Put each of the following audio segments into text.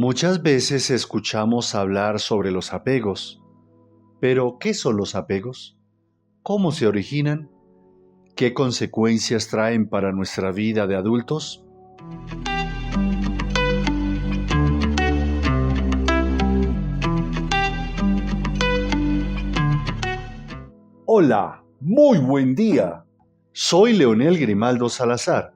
Muchas veces escuchamos hablar sobre los apegos, pero ¿qué son los apegos? ¿Cómo se originan? ¿Qué consecuencias traen para nuestra vida de adultos? Hola, muy buen día. Soy Leonel Grimaldo Salazar,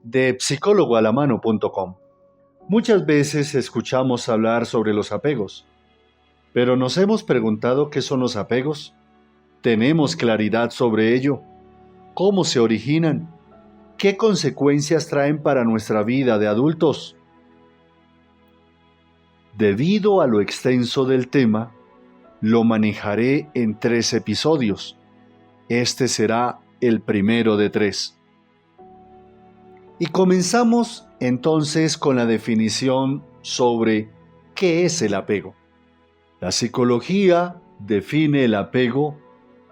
de psicólogoalamano.com. Muchas veces escuchamos hablar sobre los apegos, pero ¿nos hemos preguntado qué son los apegos? ¿Tenemos claridad sobre ello? ¿Cómo se originan? ¿Qué consecuencias traen para nuestra vida de adultos? Debido a lo extenso del tema, lo manejaré en 3 episodios. Este será el primero de 3. Y comenzamos entonces con la definición sobre qué es el apego. La psicología define el apego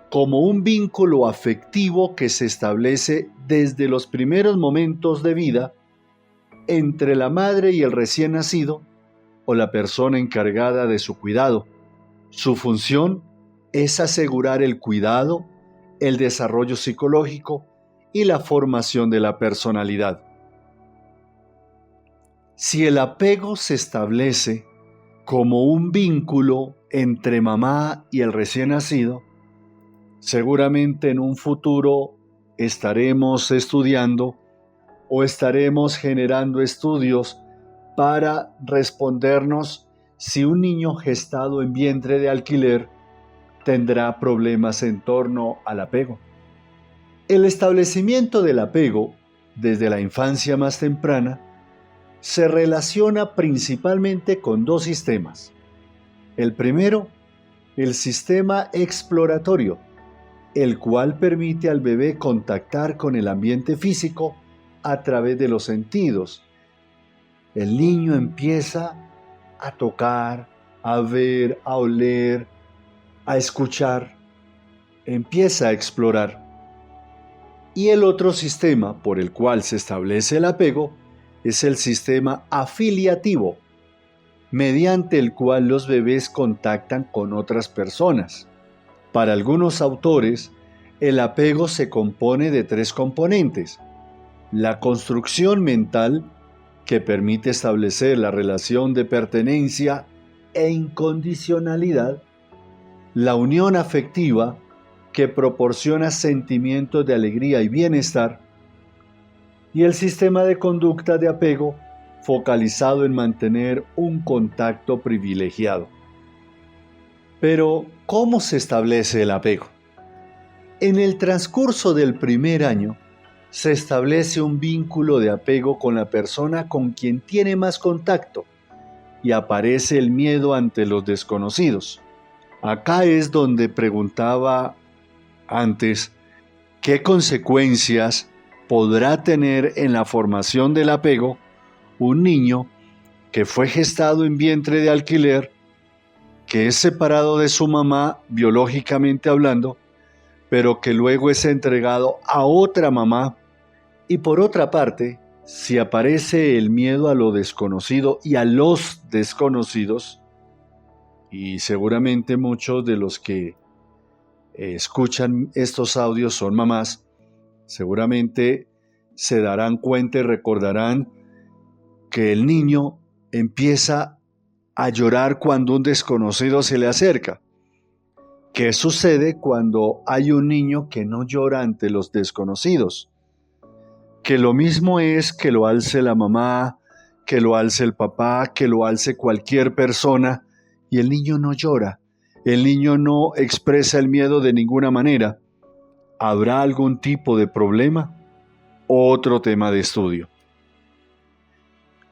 como un vínculo afectivo que se establece desde los primeros momentos de vida entre la madre y el recién nacido o la persona encargada de su cuidado. Su función es asegurar el cuidado, el desarrollo psicológico y la formación de la personalidad. Si el apego se establece como un vínculo entre mamá y el recién nacido, seguramente en un futuro estaremos estudiando o estaremos generando estudios para respondernos si un niño gestado en vientre de alquiler tendrá problemas en torno al apego. El establecimiento del apego desde la infancia más temprana se relaciona principalmente con 2 sistemas. El primero, el sistema exploratorio, el cual permite al bebé contactar con el ambiente físico a través de los sentidos. El niño empieza a tocar, a ver, a oler, a escuchar, empieza a explorar. Y el otro sistema por el cual se establece el apego es el sistema afiliativo, mediante el cual los bebés contactan con otras personas. Para algunos autores, el apego se compone de 3 componentes: la construcción mental, que permite establecer la relación de pertenencia e incondicionalidad; la unión afectiva, que proporciona sentimientos de alegría y bienestar; y el sistema de conducta de apego, focalizado en mantener un contacto privilegiado. Pero, ¿cómo se establece el apego? En el transcurso del primer año, se establece un vínculo de apego con la persona con quien tiene más contacto y aparece el miedo ante los desconocidos. Acá es donde preguntaba antes, ¿qué consecuencias podrá tener en la formación del apego un niño que fue gestado en vientre de alquiler, que es separado de su mamá biológicamente hablando, pero que luego es entregado a otra mamá? Y por otra parte, si aparece el miedo a lo desconocido y a los desconocidos, y seguramente muchos de los que escuchan estos audios son mamás, seguramente se darán cuenta y recordarán que el niño empieza a llorar cuando un desconocido se le acerca. ¿Qué sucede cuando hay un niño que no llora ante los desconocidos? Que lo mismo es que lo alce la mamá, que lo alce el papá, que lo alce cualquier persona, y el niño no llora, el niño no expresa el miedo de ninguna manera. ¿Habrá algún tipo de problema? Otro tema de estudio.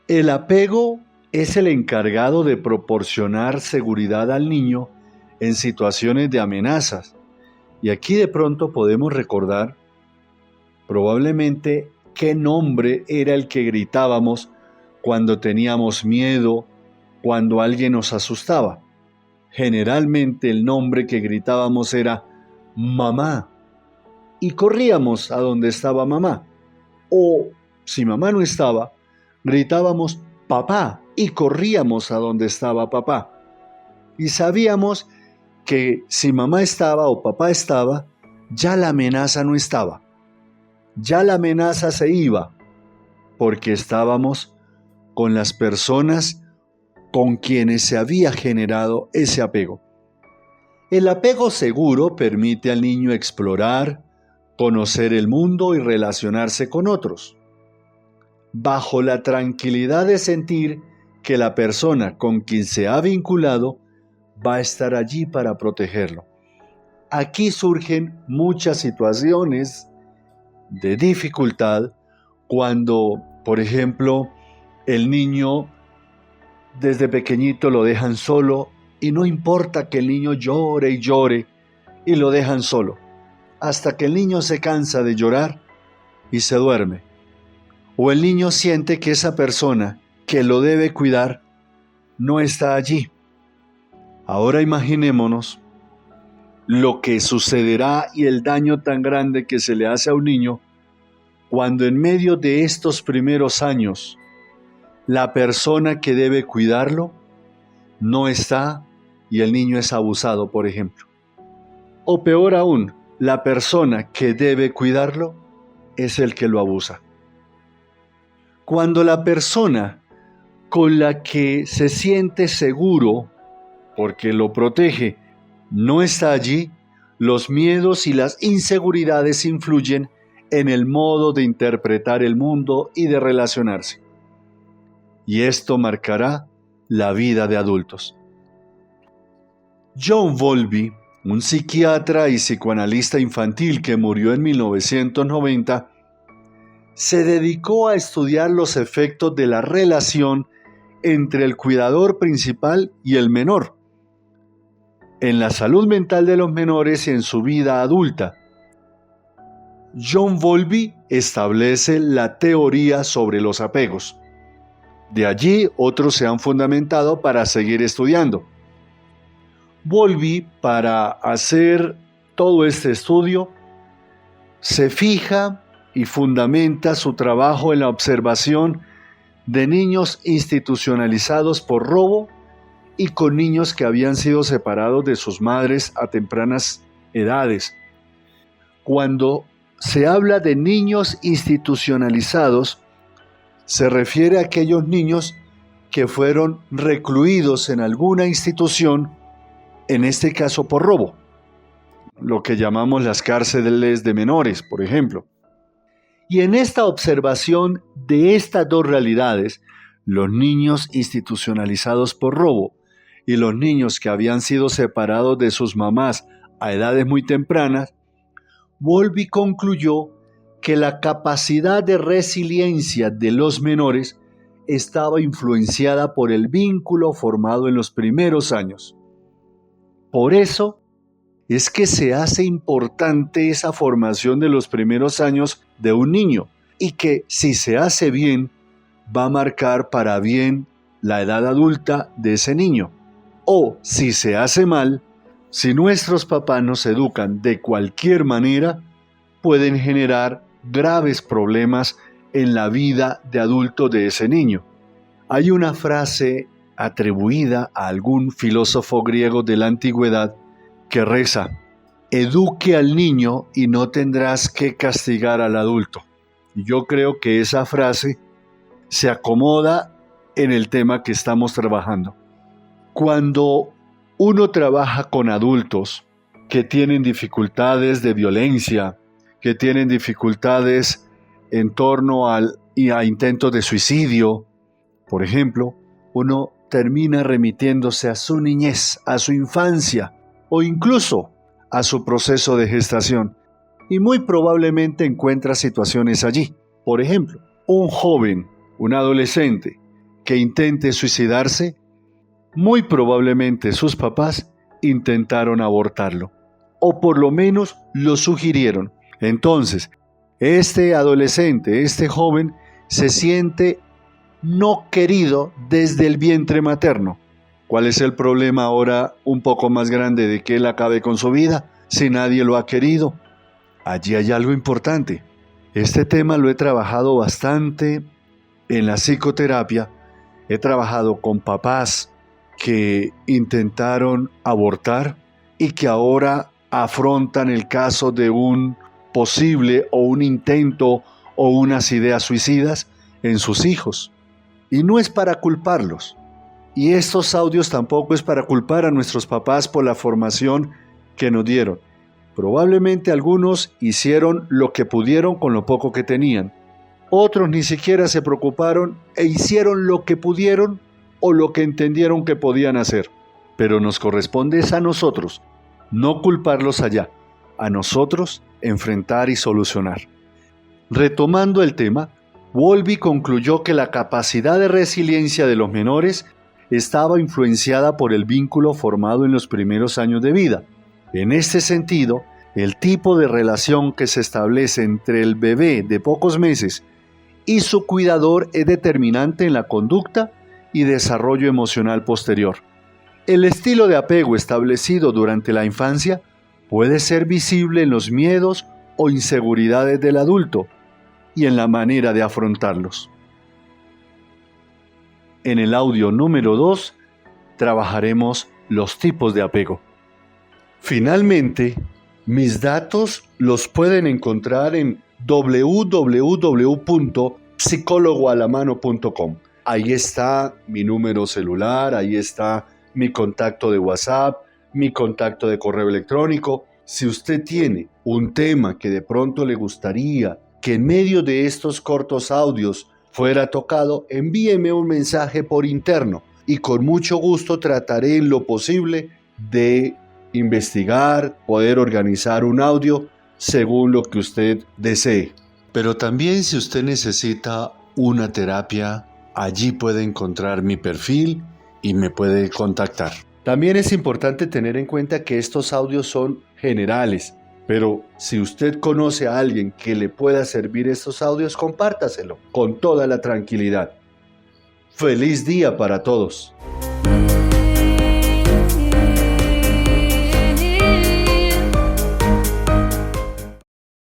El apego es el encargado de proporcionar seguridad al niño en situaciones de amenazas. Y aquí de pronto podemos recordar probablemente qué nombre era el que gritábamos cuando teníamos miedo, cuando alguien nos asustaba. Generalmente el nombre que gritábamos era mamá y corríamos a donde estaba mamá. O si mamá no estaba, gritábamos papá, y corríamos a donde estaba papá. Y sabíamos que si mamá estaba o papá estaba, ya la amenaza no estaba. Ya la amenaza se iba, porque estábamos con las personas con quienes se había generado ese apego. El apego seguro permite al niño explorar, conocer el mundo y relacionarse con otros, bajo la tranquilidad de sentir que la persona con quien se ha vinculado va a estar allí para protegerlo. Aquí surgen muchas situaciones de dificultad cuando, por ejemplo, el niño desde pequeñito lo dejan solo y no importa que el niño llore y llore y lo dejan solo, hasta que el niño se cansa de llorar y se duerme. O el niño siente que esa persona que lo debe cuidar no está allí. Ahora imaginémonos lo que sucederá y el daño tan grande que se le hace a un niño cuando en medio de estos primeros años la persona que debe cuidarlo no está y el niño es abusado, por ejemplo. O peor aún, la persona que debe cuidarlo es el que lo abusa. Cuando la persona con la que se siente seguro, porque lo protege, no está allí, los miedos y las inseguridades influyen en el modo de interpretar el mundo y de relacionarse. Y esto marcará la vida de adultos. John Bowlby, un psiquiatra y psicoanalista infantil que murió en 1990, se dedicó a estudiar los efectos de la relación entre el cuidador principal y el menor, en la salud mental de los menores y en su vida adulta. John Bowlby establece la teoría sobre los apegos. De allí otros se han fundamentado para seguir estudiando. Bowlby, para hacer todo este estudio, se fija y fundamenta su trabajo en la observación de niños institucionalizados por robo y con niños que habían sido separados de sus madres a tempranas edades. Cuando se habla de niños institucionalizados, se refiere a aquellos niños que fueron recluidos en alguna institución, en este caso por robo, lo que llamamos las cárceles de menores, por ejemplo. Y en esta observación de estas dos realidades, los niños institucionalizados por robo y los niños que habían sido separados de sus mamás a edades muy tempranas, Bowlby concluyó que la capacidad de resiliencia de los menores estaba influenciada por el vínculo formado en los primeros años. Por eso es que se hace importante esa formación de los primeros años de un niño y que si se hace bien va a marcar para bien la edad adulta de ese niño. O si se hace mal, si nuestros papás nos educan de cualquier manera, pueden generar graves problemas en la vida de adulto de ese niño. Hay una frase atribuida a algún filósofo griego de la antigüedad que reza: eduque al niño y no tendrás que castigar al adulto. Y yo creo que esa frase se acomoda en el tema que estamos trabajando. Cuando uno trabaja con adultos que tienen dificultades de violencia, que tienen dificultades en torno a intentos de suicidio, por ejemplo, uno termina remitiéndose a su niñez, a su infancia o incluso a su proceso de gestación y muy probablemente encuentra situaciones allí. Por ejemplo, un joven, un adolescente que intente suicidarse, muy probablemente sus papás intentaron abortarlo o por lo menos lo sugirieron. Entonces, este adolescente, este joven, se siente no querido desde el vientre materno. ¿Cuál es el problema ahora un poco más grande de que él acabe con su vida si nadie lo ha querido? Allí hay algo importante. Este tema lo he trabajado bastante en la psicoterapia He trabajado con papás que intentaron abortar y que ahora afrontan el caso de un posible o un intento o unas ideas suicidas en sus hijos. Y no es para culparlos. Y estos audios tampoco es para culpar a nuestros papás por la formación que nos dieron. Probablemente algunos hicieron lo que pudieron con lo poco que tenían. Otros ni siquiera se preocuparon e hicieron lo que pudieron o lo que entendieron que podían hacer. Pero nos corresponde es a nosotros, no culparlos allá, a nosotros enfrentar y solucionar. Retomando el tema, Bowlby concluyó que la capacidad de resiliencia de los menores estaba influenciada por el vínculo formado en los primeros años de vida. En este sentido, el tipo de relación que se establece entre el bebé de pocos meses y su cuidador es determinante en la conducta y desarrollo emocional posterior. El estilo de apego establecido durante la infancia puede ser visible en los miedos o inseguridades del adulto y en la manera de afrontarlos. En el audio número 2 trabajaremos los tipos de apego. Finalmente, mis datos los pueden encontrar en www.psicologoalamano.com. Ahí está mi número celular, ahí está mi contacto de WhatsApp, mi contacto de correo electrónico. Si usted tiene un tema que de pronto le gustaría que en medio de estos cortos audios fuera tocado, envíeme un mensaje por interno y con mucho gusto trataré en lo posible de investigar, poder organizar un audio según lo que usted desee. Pero también si usted necesita una terapia, allí puede encontrar mi perfil y me puede contactar. También es importante tener en cuenta que estos audios son generales, pero si usted conoce a alguien que le pueda servir estos audios, compártaselo con toda la tranquilidad. ¡Feliz día para todos!